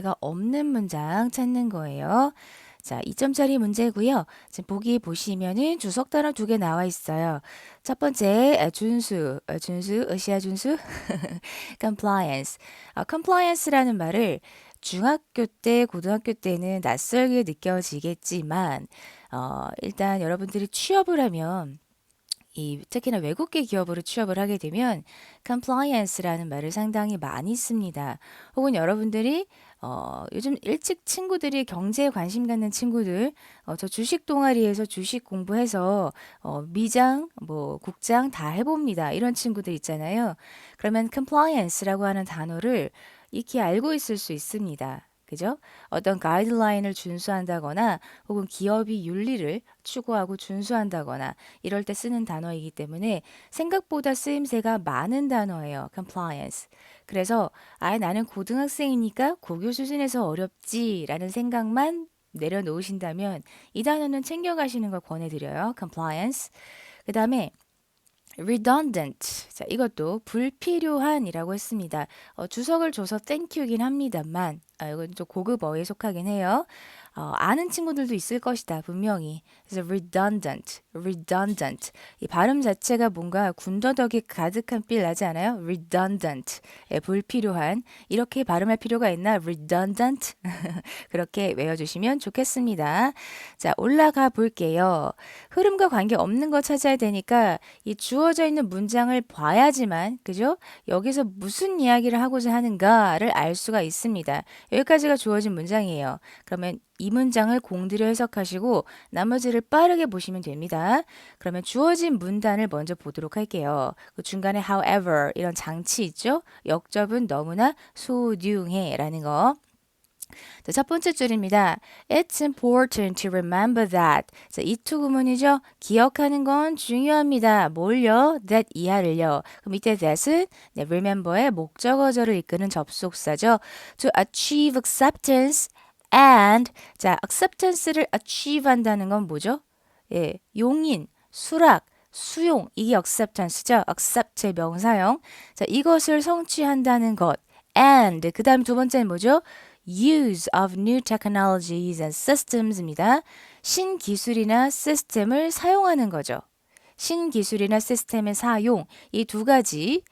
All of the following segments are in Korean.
가 없는 문장 찾는 거예요. 자, 2점짜리 문제고요. 지금 보기 보시면은 주석 단어 두 개 나와 있어요. 첫 번째, 시아 준수, compliance. compliance라는 말을 중학교 때, 고등학교 때는 낯설게 느껴지겠지만, 일단 여러분들이 취업을 하면 특히나 외국계 기업으로 취업을 하게 되면 compliance라는 말을 상당히 많이 씁니다. 혹은 여러분들이 요즘 일찍 친구들이 경제에 관심 갖는 친구들, 저 주식 동아리에서 주식 공부해서 미장, 뭐 국장 다 해봅니다. 이런 친구들 있잖아요. 그러면 compliance라고 하는 단어를 익히 알고 있을 수 있습니다. 그죠? 어떤 가이드라인을 준수한다거나 혹은 기업이 윤리를 추구하고 준수한다거나 이럴 때 쓰는 단어이기 때문에 생각보다 쓰임새가 많은 단어예요. compliance. 그래서 나는 고등학생이니까 고교 수준에서 어렵지라는 생각만 내려놓으신다면 이 단어는 챙겨가시는 걸 권해드려요. compliance. 그 다음에 redundant. 자, 이것도 불필요한이라고 했습니다. 주석을 줘서 땡큐긴 합니다만, 이건 좀 고급 어에 속하긴 해요. 아는 친구들도 있을 것이다, 분명히. 그래서 redundant. 이 발음 자체가 뭔가 군더더기 가득한 필 나지 않아요? redundant. 예, 불필요한. 이렇게 발음할 필요가 있나? redundant. 그렇게 외워주시면 좋겠습니다. 자, 올라가 볼게요. 흐름과 관계 없는 거 찾아야 되니까 이 주어져 있는 문장을 봐야지만, 그죠? 여기서 무슨 이야기를 하고자 하는가를 알 수가 있습니다. 여기까지가 주어진 문장이에요. 그러면 이 문장을 공들여 해석하시고 나머지를 빠르게 보시면 됩니다. 그러면 주어진 문단을 먼저 보도록 할게요. 그 중간에 however 이런 장치 있죠? 역접은 너무나 소중해 라는 거. 자, 첫 번째 줄입니다. It's important to remember that. 자, 이 투 구문이죠. 기억하는 건 중요합니다. 뭘요? that 이하를요. 그럼 이때 that은 remember의 목적어절을 이끄는 접속사죠. To achieve acceptance and 자, acceptance를 achieve 한다는 건 뭐죠? 예, 용인, 수락, 수용 이게 acceptance죠. accept의 명사형. 자, 이것을 성취한다는 것. and 그 다음 두 번째는 뭐죠? use of new technologies and systems입니다. 신기술이나 시스템을 사용하는 거죠. 신기술이나 시스템의 사용 이 두 가지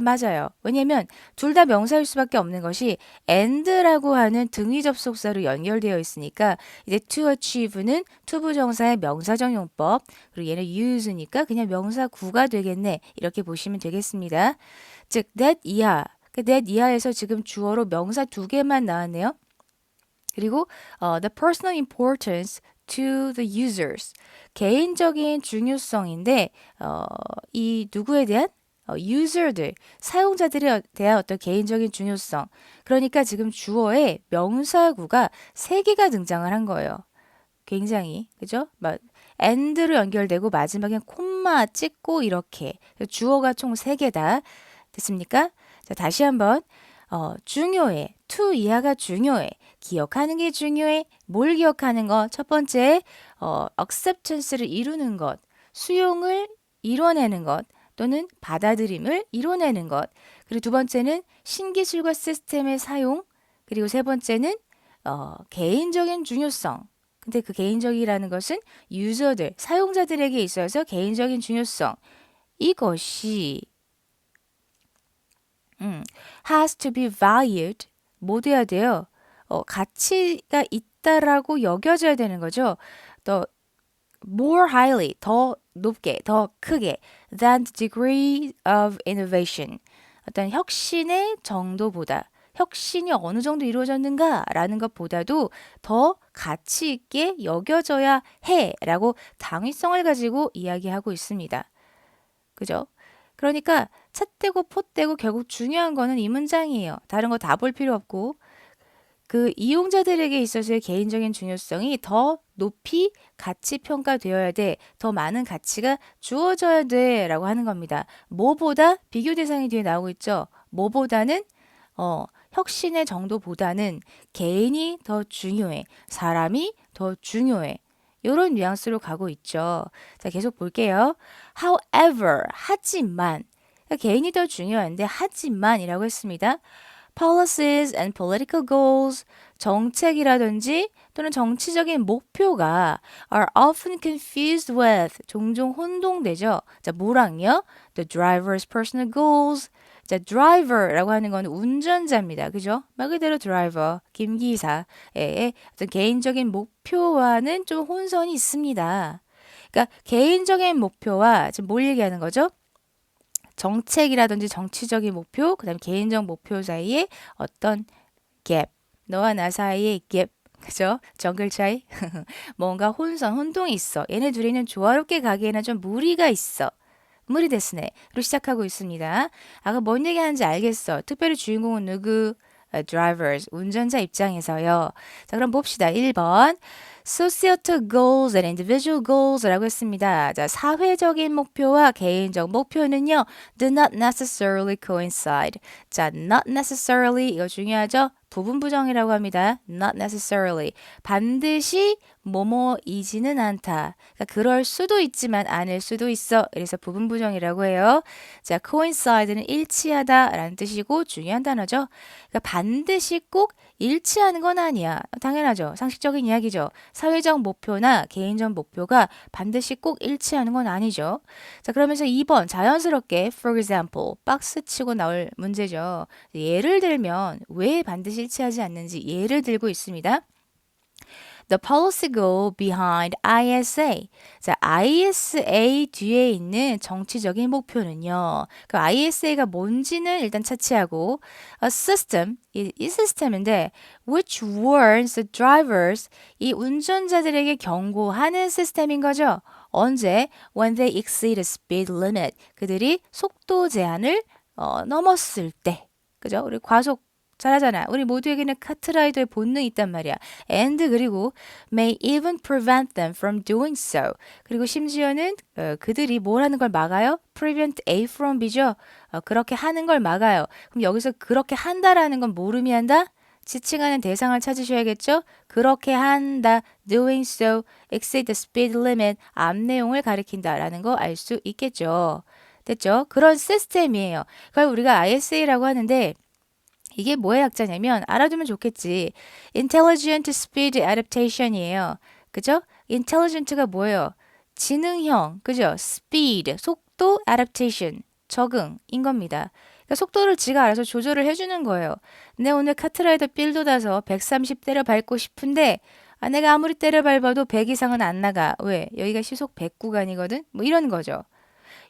맞아요. 왜냐면 둘 다 명사일 수밖에 없는 것이 and라고 하는 등위 접속사로 연결되어 있으니까 이제 to achieve는 투부정사의 명사적 용법 그리고 얘는 use니까 그냥 명사 구가 되겠네 이렇게 보시면 되겠습니다. 즉 that 이하 that 이하에서 지금 주어로 명사 두 개만 나왔네요. 그리고 the personal importance to the users 개인적인 중요성인데 이 누구에 대한 user들 사용자들에 대한 어떤 개인적인 중요성 그러니까 지금 주어에 명사구가 세 개가 등장을 한 거예요. 굉장히 그죠? and로 연결되고 마지막엔 콤마 찍고 이렇게 주어가 총 3개다. 됐습니까? 자, 다시 한번 중요해. to 이하가 중요해. 기억하는 게 중요해. 뭘 기억하는 것? 첫 번째, acceptance를 이루는 것. 수용을 이뤄내는 것. 또는 받아들임을 이뤄내는 것. 그리고 두 번째는 신기술과 시스템의 사용. 그리고 세 번째는 개인적인 중요성. 근데 그 개인적이라는 것은 유저들, 사용자들에게 있어서 개인적인 중요성. 이것이 has to be valued 뭐 돼야 돼요? 가치가 있다라고 여겨져야 되는 거죠. 더 more highly 더 높게 더 크게 than the degree of innovation 어떤 혁신의 정도보다 혁신이 어느 정도 이루어졌는가라는 것보다도 더 가치 있게 여겨져야 해라고 당위성을 가지고 이야기하고 있습니다. 그죠? 그러니까 찻대고 포대고 결국 중요한 거는 이 문장이에요. 다른 거 다 볼 필요 없고 그 이용자들에게 있어서의 개인적인 중요성이 더 높이 가치 평가되어야 돼. 더 많은 가치가 주어져야 돼. 라고 하는 겁니다. 뭐보다 비교 대상이 뒤에 나오고 있죠. 뭐보다는 혁신의 정도보다는 개인이 더 중요해. 사람이 더 중요해. 이런 뉘앙스로 가고 있죠. 자, 계속 볼게요. However, 하지만. 그러니까 개인이 더 중요한데 하지만이라고 했습니다. policies and political goals, 정책이라든지 또는 정치적인 목표가 are often confused with, 종종 혼동되죠. 자, 뭐랑요? The driver's personal goals. 자, driver라고 하는 건 운전자입니다. 그죠? 말 그대로 driver, 김기사의 어떤 개인적인 목표와는 좀 혼선이 있습니다. 그러니까 개인적인 목표와 지금 뭘 얘기하는 거죠? 정책이라든지 정치적인 목표, 그다음에 개인적 목표 사이에 어떤 갭, 너와 나 사이의 갭, 그죠? 정글 차이? 뭔가 혼동이 있어. 얘네 둘이는 조화롭게 가기에는 좀 무리가 있어. 무리 됐으네.로 시작하고 있습니다. 아까 뭔 얘기하는지 알겠어. 특별히 주인공은 누구? drivers, 운전자 입장에서요. 자, 그럼 봅시다. 1번. societal goals and individual goals라고 했습니다. 자, 사회적인 목표와 개인적 목표는요, do not necessarily coincide. 자, not necessarily 이거 중요하죠? 부분 부정이라고 합니다. not necessarily. 반드시 뭐뭐이지는 않다. 그러니까 그럴 수도 있지만 아닐 수도 있어. 그래서 부분 부정이라고 해요. 자, coincide는 일치하다라는 뜻이고 중요한 단어죠. 그러니까 반드시 꼭 일치하는 건 아니야. 당연하죠. 상식적인 이야기죠. 사회적 목표나 개인적 목표가 반드시 꼭 일치하는 건 아니죠. 자, 그러면서 2번 자연스럽게 for example 박스 치고 나올 문제죠. 예를 들면 왜 반드시 일치하지 않는지 예를 들고 있습니다. The policy goal behind ISA. 자, ISA 뒤에 있는 정치적인 목표는요. 그 ISA가 뭔지는 일단 차치하고 a system, 이 시스템인데 which warns the drivers, 이 운전자들에게 경고하는 시스템인 거죠. 언제? When they exceed the speed limit. 그들이 속도 제한을 넘었을 때. 그죠? 우리 과속 잘하잖아. 우리 모두에게는 카트라이더의 본능이 있단 말이야. And 그리고 may even prevent them from doing so. 그리고 심지어는 그들이 뭘 하는 걸 막아요? prevent A from B죠. 그렇게 하는 걸 막아요. 그럼 여기서 그렇게 한다라는 건 뭘 의미한다? 지칭하는 대상을 찾으셔야겠죠? 그렇게 한다, doing so, exceed the speed limit, 앞 내용을 가리킨다라는 거 알 수 있겠죠. 됐죠? 그런 시스템이에요. 그걸 우리가 ISA라고 하는데 이게 뭐의 약자냐면 알아두면 좋겠지. Intelligent Speed Adaptation이에요. 그죠? Intelligent가 뭐예요? 지능형, 그죠? Speed, 속도, Adaptation, 적응인 겁니다. 그러니까 속도를 지가 알아서 조절을 해주는 거예요. 근데 오늘 카트라이더 빌 돋아서 130 때려 밟고 싶은데 내가 아무리 때려 밟아도 100 이상은 안 나가. 왜? 여기가 시속 100 구간이거든? 뭐 이런 거죠.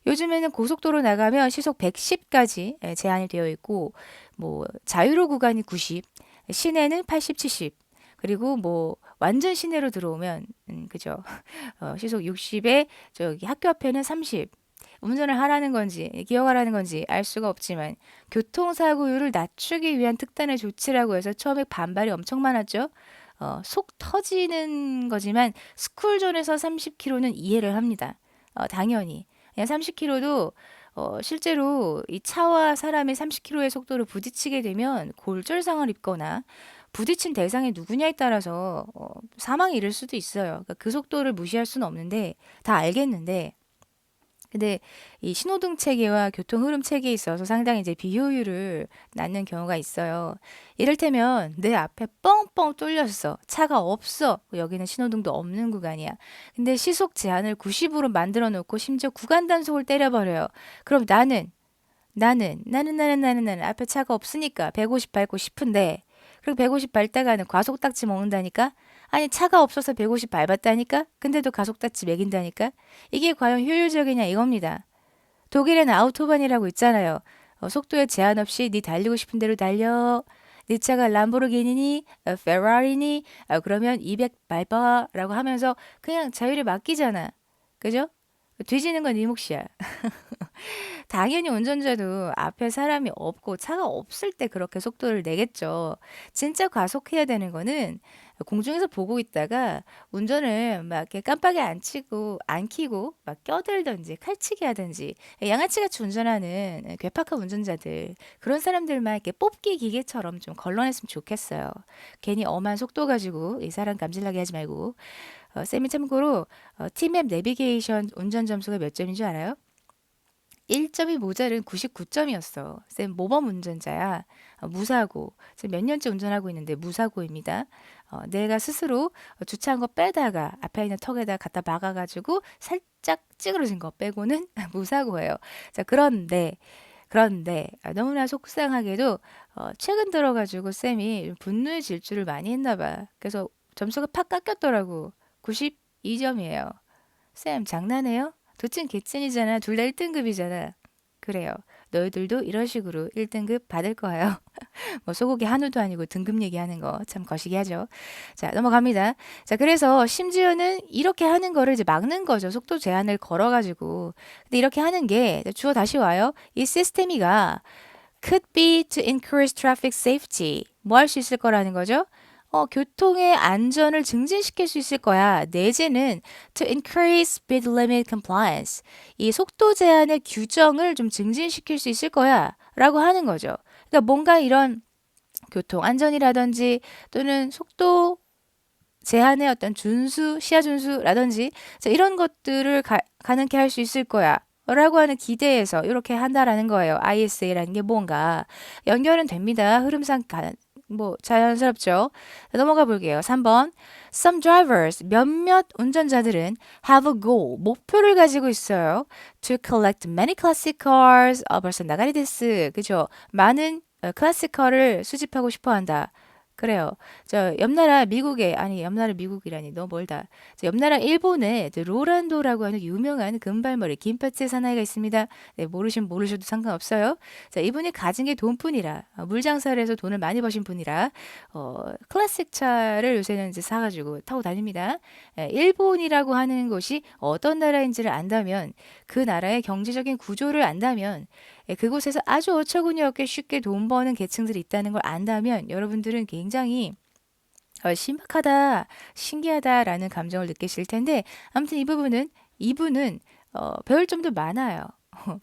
요즘에는 고속도로 나가면 시속 110까지 제한이 되어 있고, 뭐, 자유로 구간이 90, 시내는 80, 70, 그리고 뭐, 완전 시내로 들어오면, 그죠. 시속 60에 저기 학교 앞에는 30. 운전을 하라는 건지, 기억하라는 건지 알 수가 없지만, 교통사고율을 낮추기 위한 특단의 조치라고 해서 처음에 반발이 엄청 많았죠. 속 터지는 거지만, 스쿨존에서 30km는 이해를 합니다. 당연히. 그냥 30km도 실제로 이 차와 사람이 30km의 속도로 부딪히게 되면 골절상을 입거나 부딪힌 대상이 누구냐에 따라서 사망에 이를 수도 있어요. 그러니까 그 속도를 무시할 수는 없는데 다 알겠는데 근데 이 신호등 체계와 교통 흐름 체계에 있어서 상당히 이제 비효율을 낳는 경우가 있어요. 이를테면 내 앞에 뻥뻥 뚫렸어. 차가 없어. 여기는 신호등도 없는 구간이야. 근데 시속 제한을 90으로 만들어 놓고 심지어 구간 단속을 때려버려요. 그럼 나는 앞에 차가 없으니까 150 밟고 싶은데 그리고 150 밟다가는 과속 딱지 먹는다니까? 아니 차가 없어서 150 밟았다니까? 근데도 가속 딱지 매긴다니까? 이게 과연 효율적이냐 이겁니다. 독일에는 아우토반이라고 있잖아요. 속도에 제한 없이 네 달리고 싶은 대로 달려. 네 차가 람보르기니니, 페라리니, 그러면 200 밟아라고 하면서 그냥 자유를 맡기잖아. 그죠? 뒤지는 건 네 몫이야. 당연히 운전자도 앞에 사람이 없고 차가 없을 때 그렇게 속도를 내겠죠. 진짜 과속해야 되는 거는 공중에서 보고 있다가 운전을 막 이렇게 깜빡이 안 치고 안 켜고 막 껴들든지 칼치기 하든지 양아치같이 운전하는 괴팍한 운전자들 그런 사람들만 이렇게 뽑기 기계처럼 좀 걸러냈으면 좋겠어요. 괜히 엄한 속도 가지고 이 사람 감질나게 하지 말고 쌤이 참고로 티맵 내비게이션 운전 점수가 몇 점인 줄 알아요? 1점이 모자른 99점이었어. 쌤 모범 운전자야. 무사고. 지금 몇 년째 운전하고 있는데 무사고입니다. 내가 스스로 주차한 거 빼다가 앞에 있는 턱에다 갖다 박아가지고 살짝 찌그러진 거 빼고는 무사고예요. 자, 그런데 너무나 속상하게도 최근 들어가지고 쌤이 분노의 질주를 많이 했나 봐. 그래서 점수가 팍 깎였더라고. 92점이에요. 쌤 장난해요? 도찐 개찐이잖아. 둘 다 1등급이잖아. 그래요. 너희들도 이런 식으로 1등급 받을 거예요. 뭐 소고기 한우도 아니고 등급 얘기하는 거 참 거시기 하죠. 자, 넘어갑니다. 자, 그래서 심지어는 이렇게 하는 거를 이제 막는 거죠. 속도 제한을 걸어가지고. 근데 이렇게 하는 게 주어 다시 와요. 이 시스템이가 could be to increase traffic safety. 뭐 할 수 있을 거라는 거죠? 교통의 안전을 증진시킬 수 있을 거야. 내지는 to increase speed limit compliance. 이 속도 제한의 규정을 좀 증진시킬 수 있을 거야. 라고 하는 거죠. 그러니까 뭔가 이런 교통 안전이라든지 또는 속도 제한의 어떤 준수, 시야 준수라든지 이런 것들을 가능케 할 수 있을 거야. 라고 하는 기대에서 이렇게 한다라는 거예요. ISA라는 게 뭔가 연결은 됩니다. 흐름상 뭐 자연스럽죠. 넘어가 볼게요. 3번. Some drivers, 몇몇 운전자들은 have a goal, 목표를 가지고 있어요. To collect many classic cars. 벌써 나가리 데스. 그죠? 많은 클래식카를 수집하고 싶어 한다. 그래요. 옆나라 미국이라니 너무 멀다. 옆나라 일본에 로란도라고 하는 유명한 금발머리 긴팔의 사나이가 있습니다. 네, 모르셔도 상관없어요. 자, 이분이 가진 게 돈뿐이라 물장사를 해서 돈을 많이 버신 분이라 클래식 차를 요새는 이제 사가지고 타고 다닙니다. 일본이라고 하는 곳이 어떤 나라인지를 안다면 그 나라의 경제적인 구조를 안다면 그곳에서 아주 어처구니 없게 쉽게 돈 버는 계층들이 있다는 걸 안다면 여러분들은 굉장히 신박하다, 신기하다라는 감정을 느끼실 텐데 아무튼 이분은 배울 점도 많아요.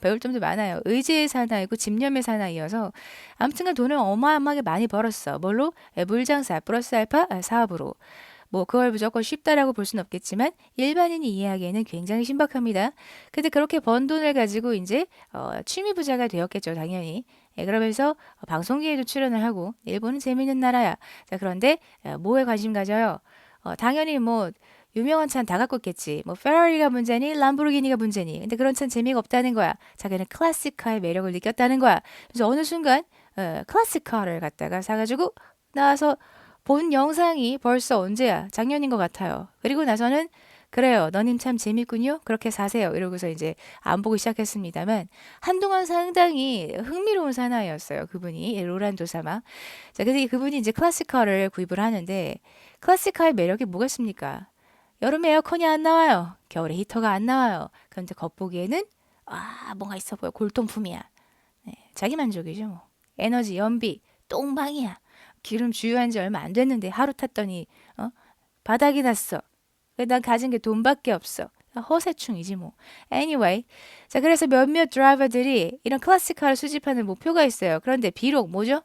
배울 점도 많아요. 의지의 사나이고 집념의 사나이여서 아무튼간 돈을 어마어마하게 많이 벌었어. 뭘로? 물장사 플러스 알파 사업으로. 뭐 그걸 무조건 쉽다라고 볼 수는 없겠지만 일반인이 이해하기에는 굉장히 신박합니다. 근데 그렇게 번 돈을 가지고 이제 취미 부자가 되었겠죠, 당연히. 그러면서 방송계에도 출연을 하고 일본은 재밌는 나라야. 자, 그런데 뭐에 관심 가져요? 당연히 뭐 유명한 차는 다 갖고 있겠지. 뭐 페라리가 문제니 람보르기니가 문제니. 근데 그런 차는 재미가 없다는 거야. 자기는 클래식카의 매력을 느꼈다는 거야. 그래서 어느 순간 클래식카를 갖다가 사가지고 나와서 본 영상이 벌써 언제야? 작년인 것 같아요. 그리고 나서는 그래요. 너님 참 재밌군요. 그렇게 사세요. 이러고서 이제 안 보기 시작했습니다만 한동안 상당히 흥미로운 사나이였어요. 그분이 로란도 사마. 자, 근데 그분이 이제 클래식카를 구입을 하는데 클래식카의 매력이 뭐겠습니까? 여름에 에어컨이 안 나와요. 겨울에 히터가 안 나와요. 그런데 겉보기에는 뭔가 있어 보여. 골동품이야. 네, 자기 만족이죠. 뭐. 에너지, 연비, 똥방이야. 기름 주유한 지 얼마 안 됐는데 하루 탔더니 바닥이 났어. 난 가진 게 돈밖에 없어. 허세충이지 뭐. Anyway. 자, 그래서 몇몇 드라이버들이 이런 클래식카를 수집하는 목표가 있어요. 그런데 비록 뭐죠?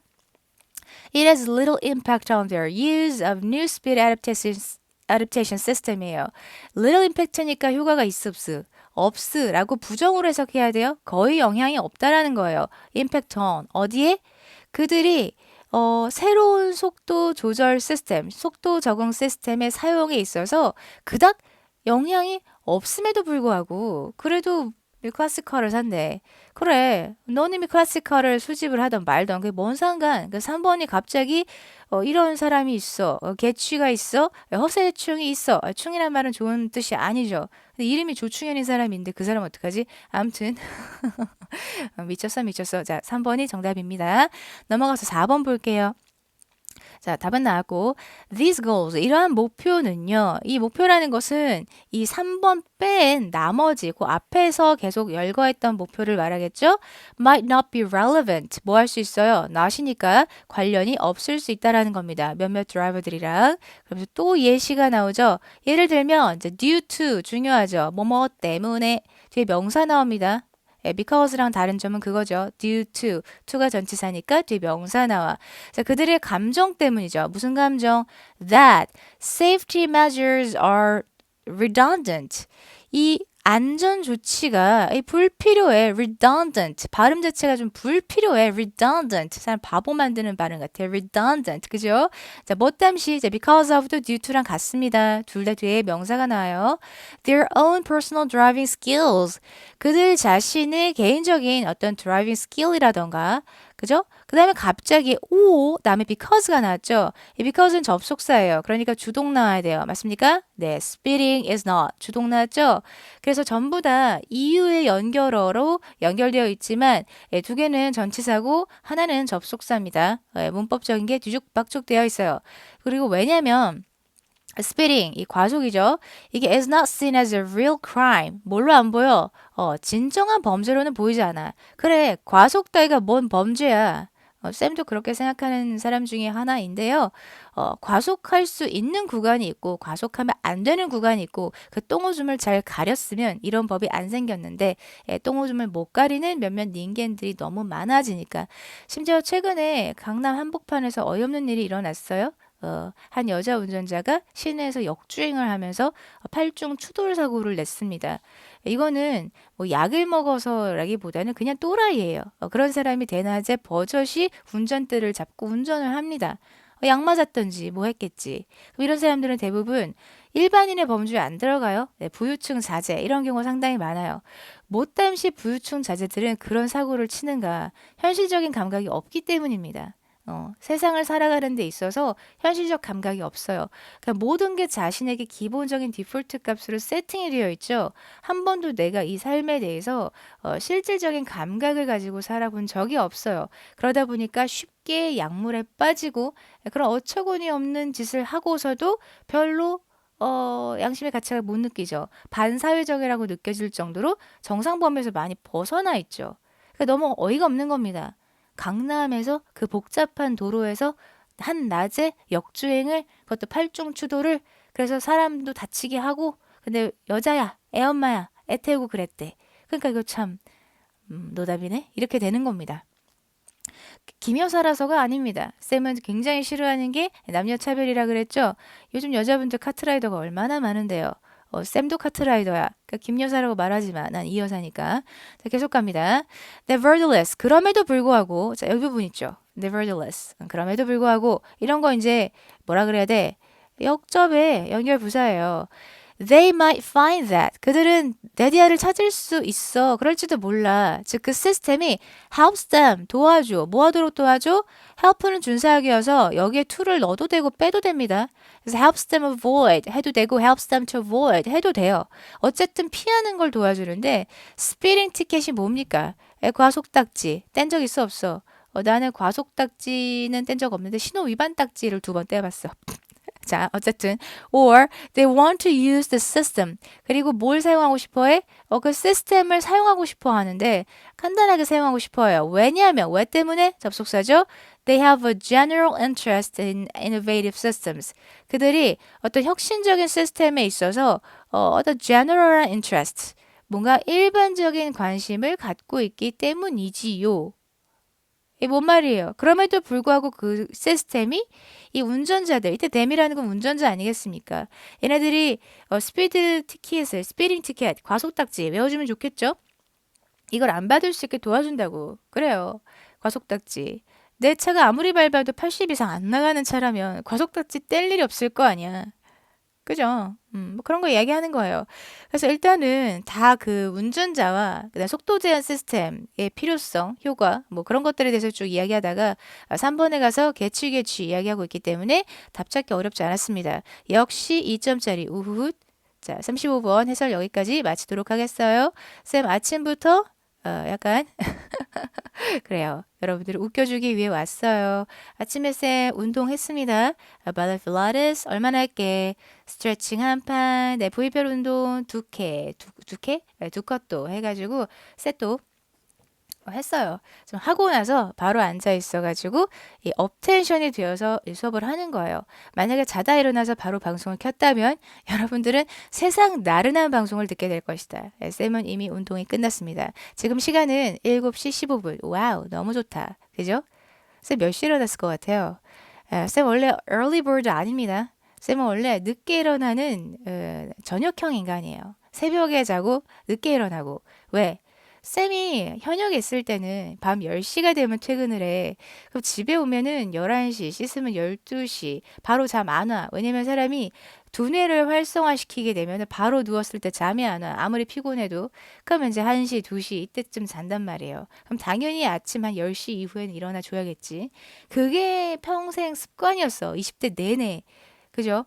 It has little impact on their use of new speed adaptation system이에요. little impact니까 효과가 없으라고 부정으로 해석해야 돼요. 거의 영향이 없다라는 거예요. impact on. 어디에? 그들이 새로운 속도 조절 시스템, 속도 적응 시스템의 사용에 있어서 그닥 영향이 없음에도 불구하고 그래도 클래식카를 산대. 그래, 너님이 클래식카를 수집을 하던 말던 그게 뭔 상관? 그 3번이 갑자기 이런 사람이 있어. 개취가 있어. 허세충이 있어. 충이란 말은 좋은 뜻이 아니죠. 근데 이름이 조충현인 사람인데 그 사람 어떡하지? 아무튼 미쳤어. 자, 3번이 정답입니다. 넘어가서 4번 볼게요. 자, 답은 나왔고 these goals, 이러한 목표는요. 이 목표라는 것은 이 3번 뺀 나머지 그 앞에서 계속 열거했던 목표를 말하겠죠. might not be relevant. 뭐 할 수 있어요? not이니까 관련이 없을 수 있다라는 겁니다. 몇몇 드라이버들이랑. 그러면서 또 예시가 나오죠. 예를 들면 이제 due to 중요하죠. 뭐뭐 때문에 뒤에 명사 나옵니다. because랑 다른 점은 그거죠. due to가 전치사니까 뒤에 명사 나와. 자, 그들의 감정 때문이죠. 무슨 감정? That safety measures are redundant. 이 안전 조치가 불필요해. redundant. 발음 자체가 좀 불필요해. redundant. 사람 바보 만드는 발음 같아. redundant. 그죠? 자, 뭐 땀시 이제 because of 도 due to랑 같습니다. 둘 다 뒤에 명사가 나와요. their own personal driving skills. 그들 자신의 개인적인 어떤 driving skill이라던가 그죠? 그 다음에 갑자기 다음에 because가 나왔죠. 이 because는 접속사예요. 그러니까 주동 나와야 돼요. 맞습니까? 네, speeding is not. 주동 나왔죠? 그래서 전부 다 이유의 연결어로 연결되어 있지만 두 개는 전치사고 하나는 접속사입니다. 문법적인 게 뒤죽박죽 되어 있어요. 그리고 왜냐면 speeding, 이 과속이죠. 이게 is not seen as a real crime. 뭘로 안 보여? 진정한 범죄로는 보이지 않아. 그래, 과속 따위가 뭔 범죄야. 쌤도 그렇게 생각하는 사람 중에 하나인데요. 과속할 수 있는 구간이 있고 과속하면 안 되는 구간이 있고 그 똥오줌을 잘 가렸으면 이런 법이 안 생겼는데 똥오줌을 못 가리는 몇몇 닌겐들이 너무 많아지니까 심지어 최근에 강남 한복판에서 어이없는 일이 일어났어요. 한 여자 운전자가 시내에서 역주행을 하면서 팔중 추돌 사고를 냈습니다. 이거는 뭐 약을 먹어서라기보다는 그냥 또라이예요. 그런 사람이 대낮에 버젓이 운전대를 잡고 운전을 합니다. 약 맞았던지 뭐 했겠지. 그럼 이런 사람들은 대부분 일반인의 범주에 안 들어가요. 네, 부유층 자제 이런 경우가 상당히 많아요. 못담시 부유층 자제들은 그런 사고를 치는가 현실적인 감각이 없기 때문입니다. 세상을 살아가는 데 있어서 현실적 감각이 없어요. 그러니까 모든 게 자신에게 기본적인 디폴트 값으로 세팅이 되어 있죠. 한 번도 내가 이 삶에 대해서 실질적인 감각을 가지고 살아본 적이 없어요. 그러다 보니까 쉽게 약물에 빠지고 그런 어처구니 없는 짓을 하고서도 별로 양심의 가책을 못 느끼죠. 반사회적이라고 느껴질 정도로 정상 범위에서 많이 벗어나 있죠. 그러니까 너무 어이가 없는 겁니다. 강남에서 그 복잡한 도로에서 한 낮에 역주행을 그것도 팔중 추돌을 그래서 사람도 다치게 하고 근데 여자야 애엄마야 애 태우고 그랬대. 그러니까 이거 참 노답이네 이렇게 되는 겁니다. 김여사라서가 아닙니다. 쌤은 굉장히 싫어하는 게 남녀 차별이라 그랬죠. 요즘 여자분들 카트라이더가 얼마나 많은데요. 쌤도 카트라이더야. 그러니까 김여사라고 말하지 마. 난 이 여사니까. 자, 계속 갑니다. Nevertheless. 그럼에도 불구하고. 자, 여기 부분 있죠. Nevertheless. 그럼에도 불구하고. 이런 거 이제 뭐라 그래야 돼? 역접의 연결 부사예요. They might find that. 그들은 데디아를 찾을 수 있어. 그럴지도 몰라. 즉, 그 시스템이 helps them. 도와줘. 뭐 하도록 도와줘? help는 준사역이어서 여기에 to를 넣어도 되고 빼도 됩니다. 그래서 helps them avoid 해도 되고 helps them to avoid 해도 돼요. 어쨌든 피하는 걸 도와주는데 스피딩 티켓이 뭡니까? 과속 딱지. 뗀 적 있어 없어? 나는 과속 딱지는 뗀 적 없는데 신호 위반 딱지를 2번 떼봤어. 자, 어쨌든 or they want to use the system. 그리고 뭘 사용하고 싶어 해? 그 시스템을 사용하고 싶어 하는데 간단하게 사용하고 싶어 해요. 왜냐하면 왜 때문에? 접속사죠. They have a general interest in innovative systems. 그들이 어떤 혁신적인 시스템에 있어서 어떤 general interest, 뭔가 일반적인 관심을 갖고 있기 때문이지요. 이게 뭔 말이에요? 그럼에도 불구하고 그 시스템이 이 운전자들, 이때 댐이라는 건 운전자 아니겠습니까? 얘네들이 스피드 티켓을, 스피딩 티켓, 과속 딱지 외워주면 좋겠죠? 이걸 안 받을 수 있게 도와준다고. 그래요. 과속 딱지. 내 차가 아무리 밟아도 80 이상 안 나가는 차라면 과속 딱지 뗄 일이 없을 거 아니야. 그죠? 뭐 그런 거 이야기하는 거예요. 그래서 일단은 다 그 운전자와 그다음 속도 제한 시스템의 필요성, 효과, 뭐 그런 것들에 대해서 쭉 이야기하다가 3번에 가서 개취 이야기하고 있기 때문에 답 찾기 어렵지 않았습니다. 역시 2점짜리 우후훗. 자, 35번 해설 여기까지 마치도록 하겠어요. 쌤 아침부터 약간 그래요. 여러분들을 웃겨주기 위해 왔어요. 아침에 쌤 운동했습니다. 발레 필라테스 얼마나 할게? 스트레칭 한 판, 네, V별 운동 두 개, 두 개? 네, 두 컷도 해가지고 셋도 했어요. 좀 하고 나서 바로 앉아 있어가지고 이 업텐션이 되어서 이 수업을 하는 거예요. 만약에 자다 일어나서 바로 방송을 켰다면 여러분들은 세상 나른한 방송을 듣게 될 것이다. 쌤은 이미 운동이 끝났습니다. 지금 시간은 7시 15분. 와우, 너무 좋다. 그죠? 쌤 몇 시에 일어났을 것 같아요? 쌤 원래 early bird 아닙니다. 쌤은 원래 늦게 일어나는 저녁형 인간이에요. 새벽에 자고 늦게 일어나고. 왜? 쌤이 현역에 있을 때는 밤 10시가 되면 퇴근을 해. 그럼 집에 오면은 11시, 씻으면 12시, 바로 잠 안 와. 왜냐면 사람이 두뇌를 활성화시키게 되면 바로 누웠을 때 잠이 안 와. 아무리 피곤해도. 그러면 이제 1시, 2시 이때쯤 잔단 말이에요. 그럼 당연히 아침 한 10시 이후에는 일어나 줘야겠지. 그게 평생 습관이었어. 20대 내내. 그죠?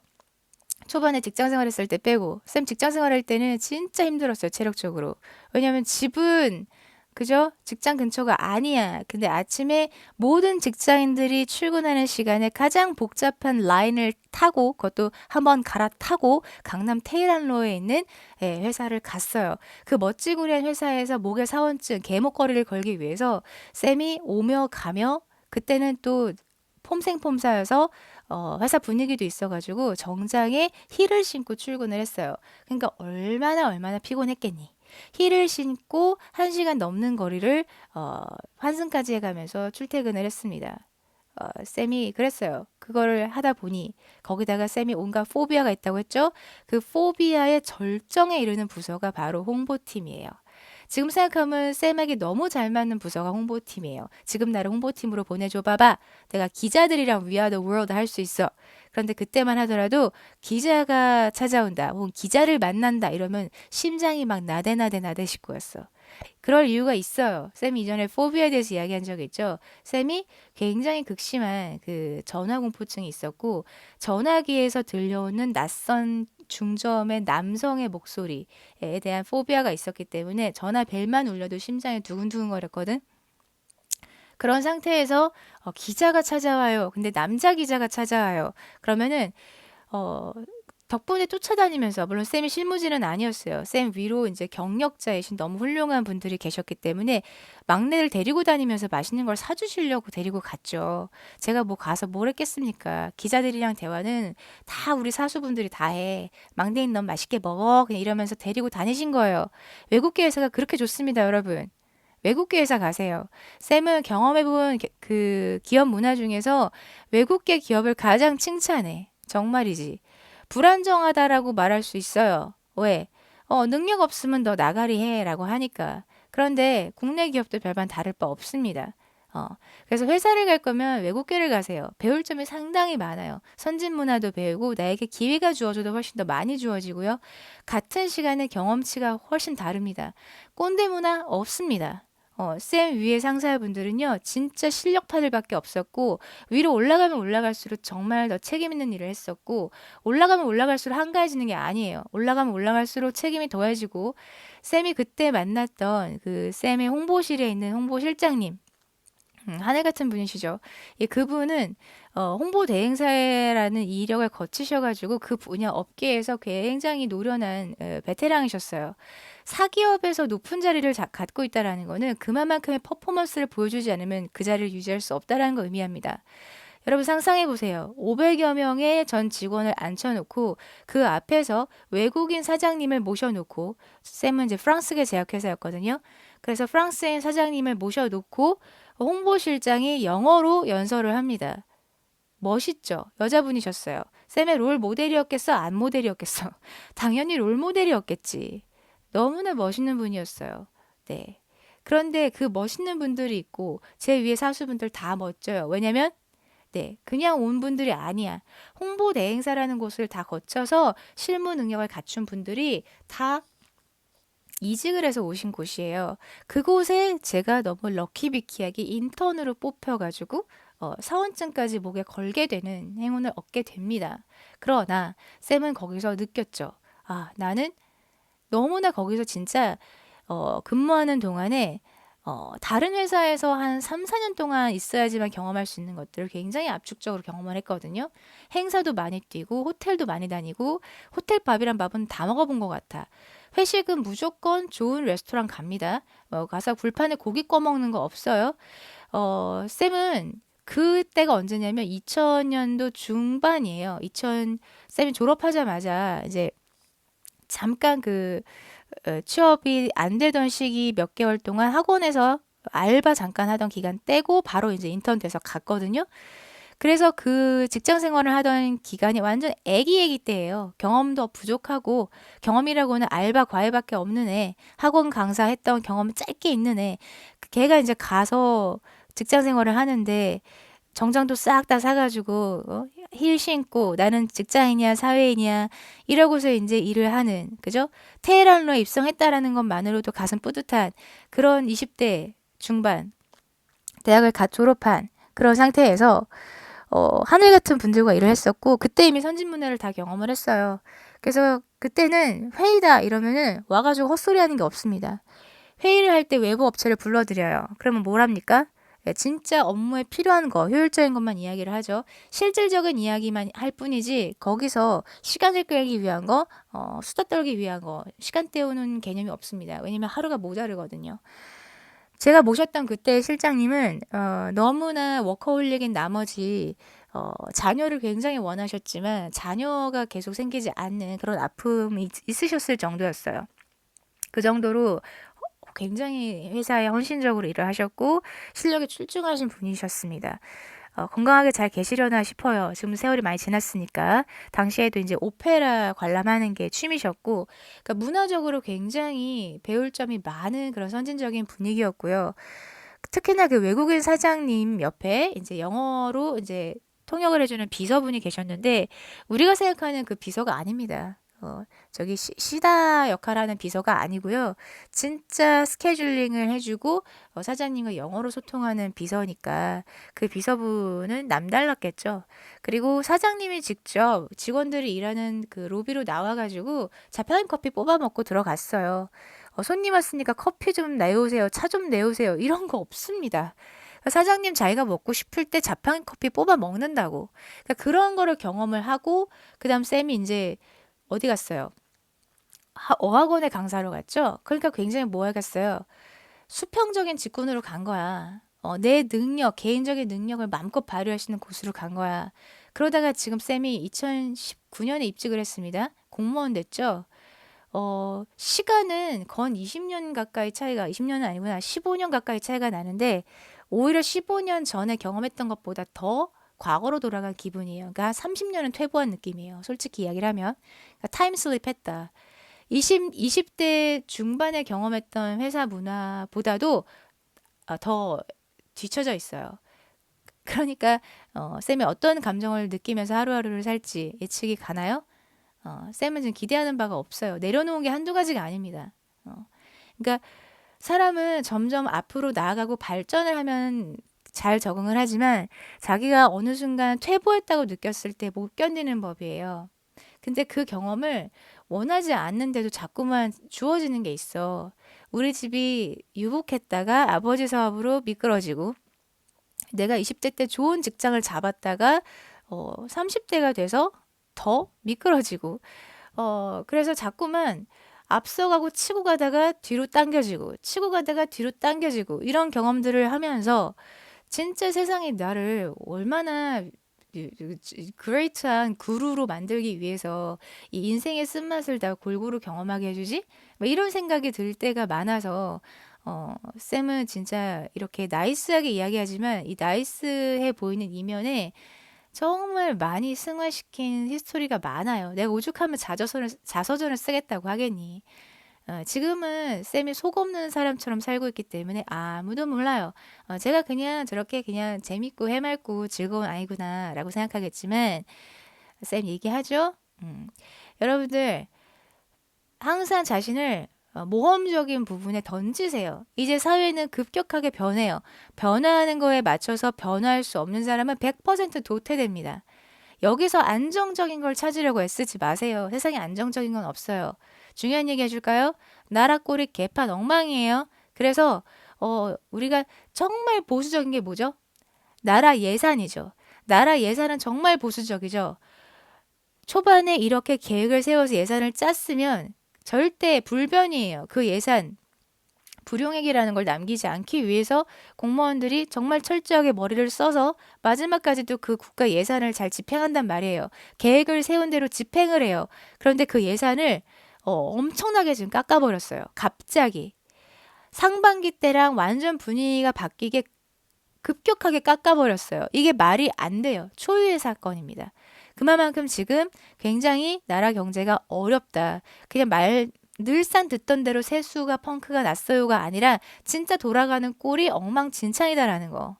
초반에 직장 생활했을 때 빼고 쌤 직장 생활할 때는 진짜 힘들었어요 체력적으로. 왜냐면 집은 그죠? 직장 근처가 아니야. 근데 아침에 모든 직장인들이 출근하는 시간에 가장 복잡한 라인을 타고 그것도 한번 갈아타고 강남 테일란로에 있는 회사를 갔어요. 그 멋지구리한 회사에서 목에 사원증, 개목걸이를 걸기 위해서 쌤이 오며 가며 그때는 또 폼생폼사여서 회사 분위기도 있어가지고 정장에 힐을 신고 출근을 했어요. 그러니까 얼마나 피곤했겠니? 힐을 신고 1시간 넘는 거리를 환승까지 해가면서 출퇴근을 했습니다. 쌤이 그랬어요. 그거를 하다 보니 거기다가 쌤이 온갖 포비아가 있다고 했죠. 그 포비아의 절정에 이르는 부서가 바로 홍보팀이에요. 지금 생각하면 쌤에게 너무 잘 맞는 부서가 홍보팀이에요. 지금 나를 홍보팀으로 보내줘 봐봐. 내가 기자들이랑 We Are the World 할 수 있어. 그런데 그때만 하더라도 기자가 찾아온다. 혹은 기자를 만난다. 이러면 심장이 막 나대나대 싶고였어. 그럴 이유가 있어요. 쌤이 이전에 포비아에 대해서 이야기한 적이 있죠. 쌤이 굉장히 극심한 그 전화 공포증이 있었고 전화기에서 들려오는 낯선 중저음의 남성의 목소리에 대한 포비아가 있었기 때문에 전화 벨만 울려도 심장이 두근두근거렸거든. 그런 상태에서 기자가 찾아와요. 근데 남자 기자가 찾아와요. 그러면은 어, 덕분에 쫓아다니면서 물론 쌤이 실무진은 아니었어요. 쌤 위로 이제 경력자이신 너무 훌륭한 분들이 계셨기 때문에 막내를 데리고 다니면서 맛있는 걸 사주시려고 데리고 갔죠. 제가 뭐 가서 뭘 했겠습니까? 기자들이랑 대화는 다 우리 사수분들이 다 해. 막내인 넌 맛있게 먹어. 그냥 이러면서 데리고 다니신 거예요. 외국계 회사가 그렇게 좋습니다, 여러분. 외국계 회사 가세요. 쌤은 경험해본 그 기업 문화 중에서 외국계 기업을 가장 칭찬해. 정말이지. 불안정하다라고 말할 수 있어요. 왜? 능력 없으면 너 나가리 해라고 하니까. 그런데 국내 기업도 별반 다를 바 없습니다. 어, 그래서 회사를 갈 거면 외국계를 가세요. 배울 점이 상당히 많아요. 선진 문화도 배우고 나에게 기회가 주어져도 훨씬 더 많이 주어지고요. 같은 시간에 경험치가 훨씬 다릅니다. 꼰대 문화 없습니다. 쌤 위에 상사분들은요, 진짜 실력파들밖에 없었고, 위로 올라가면 올라갈수록 정말 더 책임 있는 일을 했었고, 올라가면 올라갈수록 한가해지는 게 아니에요. 올라가면 올라갈수록 책임이 더해지고, 쌤이 그때 만났던 그 쌤의 홍보실에 있는 홍보실장님, 하늘 같은 분이시죠. 예, 그분은 홍보 대행사라는 이력을 거치셔가지고 그 분야 업계에서 굉장히 노련한 베테랑이셨어요. 사기업에서 높은 자리를 갖고 있다라는 거는 그만큼의 퍼포먼스를 보여주지 않으면 그 자리를 유지할 수 없다라는 걸 의미합니다. 여러분 상상해 보세요. 500여 명의 전 직원을 앉혀놓고 그 앞에서 외국인 사장님을 모셔놓고 쌤은 이제 프랑스계 제약회사였거든요. 그래서 프랑스인 사장님을 모셔놓고 홍보실장이 영어로 연설을 합니다. 멋있죠? 여자분이셨어요. 쌤의 롤 모델이었겠어? 안 모델이었겠어? 당연히 롤 모델이었겠지. 너무나 멋있는 분이었어요. 네. 그런데 그 멋있는 분들이 있고 제 위에 사수분들 다 멋져요. 왜냐면 네, 그냥 온 분들이 아니야. 홍보 대행사라는 곳을 다 거쳐서 실무 능력을 갖춘 분들이 다 이직을 해서 오신 곳이에요. 그곳에 제가 너무 럭키비키하게 인턴으로 뽑혀가지고 사원증까지 목에 걸게 되는 행운을 얻게 됩니다. 그러나 쌤은 거기서 느꼈죠. 아, 나는 너무나 거기서 진짜 근무하는 동안에 다른 회사에서 한 3, 4년 동안 있어야지만 경험할 수 있는 것들을 굉장히 압축적으로 경험을 했거든요. 행사도 많이 뛰고 호텔도 많이 다니고 호텔 밥이란 밥은 다 먹어본 것 같아. 회식은 무조건 좋은 레스토랑 갑니다. 가서 불판에 고기 꺼 먹는 거 없어요. 쌤은 그때가 언제냐면 2000년도 중반이에요. 쌤이 졸업하자마자 이제 잠깐 취업이 안 되던 시기 몇 개월 동안 학원에서 알바 잠깐 하던 기간 떼고 바로 이제 인턴 돼서 갔거든요. 그래서 그 직장 생활을 하던 기간이 완전 애기 때예요. 경험도 부족하고 경험이라고는 알바 과외밖에 없는 애, 학원 강사 했던 경험이 짧게 있는 애. 걔가 이제 가서 직장 생활을 하는데 정장도 싹 다 사가지고 힐 신고 나는 직장인이야 사회인이야 이러고서 이제 일을 하는 그죠? 테헤란로에 입성했다라는 것만으로도 가슴 뿌듯한 그런 20대 중반 대학을 갓 졸업한 그런 상태에서 하늘 같은 분들과 일을 했었고 그때 이미 선진 문화를 다 경험을 했어요. 그래서 그때는 회의다 이러면은 와가지고 헛소리하는 게 없습니다. 회의를 할 때 외부 업체를 불러드려요. 그러면 뭘 합니까? 네, 진짜 업무에 필요한 거, 효율적인 것만 이야기를 하죠. 실질적인 이야기만 할 뿐이지 거기서 시간을 끌기 위한 거, 수다 떨기 위한 거, 시간 때우는 개념이 없습니다. 왜냐면 하루가 모자르거든요. 제가 모셨던 그때 실장님은 너무나 워커홀릭인 나머지 자녀를 굉장히 원하셨지만 자녀가 계속 생기지 않는 그런 아픔이 있으셨을 정도였어요. 그 정도로 굉장히 회사에 헌신적으로 일을 하셨고 실력이 출중하신 분이셨습니다. 건강하게 잘 계시려나 싶어요. 지금 세월이 많이 지났으니까. 당시에도 이제 오페라 관람하는 게 취미셨고, 그러니까 문화적으로 굉장히 배울 점이 많은 그런 선진적인 분위기였고요. 특히나 그 외국인 사장님 옆에 이제 영어로 이제 통역을 해주는 비서분이 계셨는데, 우리가 생각하는 그 비서가 아닙니다. 저기 시다 역할하는 비서가 아니고요. 진짜 스케줄링을 해주고 사장님과 영어로 소통하는 비서니까 그 비서분은 남달랐겠죠. 그리고 사장님이 직접 직원들이 일하는 그 로비로 나와가지고 자판기 커피 뽑아 먹고 들어갔어요. 손님 왔으니까 커피 좀 내오세요. 차 좀 내오세요. 이런 거 없습니다. 사장님 자기가 먹고 싶을 때 자판기 커피 뽑아 먹는다고. 그러니까 그런 거를 경험을 하고 그다음 쌤이 이제 어디 갔어요? 어학원에 강사로 갔죠? 그러니까 굉장히 뭐 하겠어요? 수평적인 직군으로 간 거야. 내 능력, 개인적인 능력을 마음껏 발휘할 수 있는 곳으로 간 거야. 그러다가 지금 쌤이 2019년에 입직을 했습니다. 공무원 됐죠? 시간은 건 20년 가까이 차이가, 20년은 아니구나. 15년 가까이 차이가 나는데, 오히려 15년 전에 경험했던 것보다 더 과거로 돌아간 기분이에요. 그러니까 한 30년은 퇴보한 느낌이에요. 솔직히 이야기를 하면. 그러니까 타임슬립 했다. 20대 중반에 경험했던 회사 문화보다도 더 뒤처져 있어요. 그러니까 쌤이 어떤 감정을 느끼면서 하루하루를 살지 예측이 가나요? 쌤은 지금 기대하는 바가 없어요. 내려놓은 게 한두 가지가 아닙니다. 그러니까 사람은 점점 앞으로 나아가고 발전을 하면 잘 적응을 하지만 자기가 어느 순간 퇴보했다고 느꼈을 때 못 견디는 법이에요. 근데 그 경험을 원하지 않는데도 자꾸만 주어지는 게 있어. 우리 집이 유복했다가 아버지 사업으로 미끄러지고 내가 20대 때 좋은 직장을 잡았다가 30대가 돼서 더 미끄러지고 그래서 자꾸만 앞서가고 치고 가다가 뒤로 당겨지고 치고 가다가 뒤로 당겨지고 이런 경험들을 하면서 진짜 세상이 나를 얼마나 그레이트한 구루로 만들기 위해서 이 인생의 쓴맛을 다 골고루 경험하게 해주지? 뭐 이런 생각이 들 때가 많아서 쌤은 진짜 이렇게 나이스하게 이야기하지만 이 나이스해 보이는 이면에 정말 많이 승화시킨 히스토리가 많아요. 내가 오죽하면 자서전을 쓰겠다고 하겠니? 지금은 쌤이 속 없는 사람처럼 살고 있기 때문에 아무도 몰라요. 제가 그냥 저렇게 그냥 재밌고 해맑고 즐거운 아이구나라고 생각하겠지만 쌤 얘기하죠. 여러분들 항상 자신을 모험적인 부분에 던지세요. 이제 사회는 급격하게 변해요. 변화하는 거에 맞춰서 변화할 수 없는 사람은 100% 도태됩니다. 여기서 안정적인 걸 찾으려고 애쓰지 마세요. 세상에 안정적인 건 없어요. 중요한 얘기 해줄까요? 나라 꼴이 개판 엉망이에요. 그래서 우리가 정말 보수적인 게 뭐죠? 나라 예산이죠. 나라 예산은 정말 보수적이죠. 초반에 이렇게 계획을 세워서 예산을 짰으면 절대 불변이에요. 그 예산 불용액이라는 걸 남기지 않기 위해서 공무원들이 정말 철저하게 머리를 써서 마지막까지도 그 국가 예산을 잘 집행한단 말이에요. 계획을 세운 대로 집행을 해요. 그런데 그 예산을 엄청나게 지금 깎아버렸어요. 갑자기. 상반기 때랑 완전 분위기가 바뀌게 급격하게 깎아버렸어요. 이게 말이 안 돼요. 초유의 사건입니다. 그만큼 지금 굉장히 나라 경제가 어렵다. 그냥 늘상 듣던 대로 세수가 펑크가 났어요가 아니라 진짜 돌아가는 꼴이 엉망진창이다라는 거.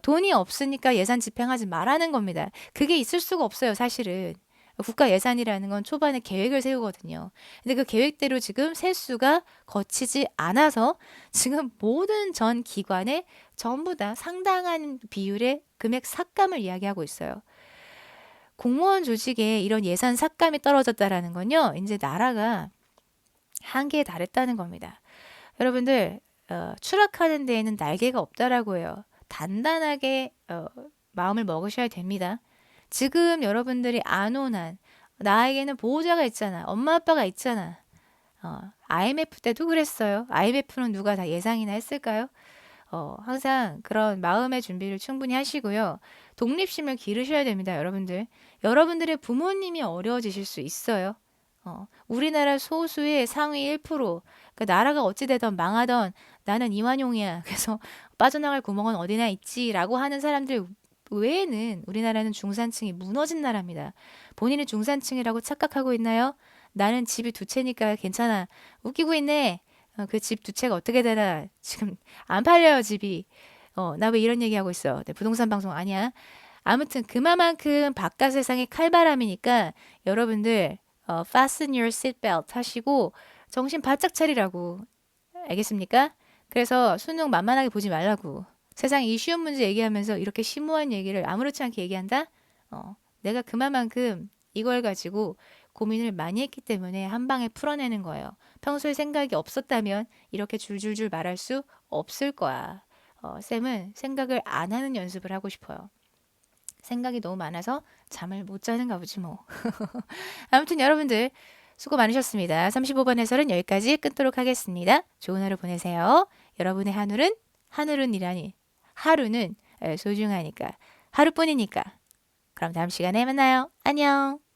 돈이 없으니까 예산 집행하지 말라는 겁니다. 그게 있을 수가 없어요, 사실은. 국가 예산이라는 건 초반에 계획을 세우거든요. 근데 그 계획대로 지금 세수가 거치지 않아서 지금 모든 전 기관에 전부 다 상당한 비율의 금액 삭감을 이야기하고 있어요. 공무원 조직에 이런 예산 삭감이 떨어졌다라는 건요, 이제 나라가 한계에 달했다는 겁니다. 여러분들, 추락하는 데에는 날개가 없다라고 해요. 단단하게 마음을 먹으셔야 됩니다. 지금 여러분들이 안온한 나에게는 보호자가 있잖아. 엄마 아빠가 있잖아. IMF 때도 그랬어요. IMF는 누가 다 예상이나 했을까요? 항상 그런 마음의 준비를 충분히 하시고요. 독립심을 기르셔야 됩니다, 여러분들. 여러분들의 부모님이 어려워지실 수 있어요. 우리나라 소수의 상위 1%, 그러니까 나라가 어찌되던 망하던 나는 이완용이야. 그래서 빠져나갈 구멍은 어디나 있지라고 하는 사람들 외에는 우리나라는 중산층이 무너진 나라입니다. 본인은 중산층이라고 착각하고 있나요? 나는 집이 두 채니까 괜찮아. 웃기고 있네. 그 집 두 채가 어떻게 되나. 지금 안 팔려요, 집이. 나 왜 이런 얘기하고 있어. 네, 부동산 방송 아니야. 아무튼 그만큼 바깥 세상이 칼바람이니까 여러분들 fasten your seatbelt 하시고 정신 바짝 차리라고. 알겠습니까? 그래서 수능 만만하게 보지 말라고. 세상 이 쉬운 문제 얘기하면서 이렇게 심오한 얘기를 아무렇지 않게 얘기한다? 내가 그만큼 이걸 가지고 고민을 많이 했기 때문에 한 방에 풀어내는 거예요. 평소에 생각이 없었다면 이렇게 줄줄줄 말할 수 없을 거야. 쌤은 생각을 안 하는 연습을 하고 싶어요. 생각이 너무 많아서 잠을 못 자는가 보지 뭐. 아무튼 여러분들 수고 많으셨습니다. 35번 해설은 여기까지 끊도록 하겠습니다. 좋은 하루 보내세요. 여러분의 하늘은 하루는 소중하니까 하루뿐이니까. 그럼 다음 시간에 만나요. 안녕.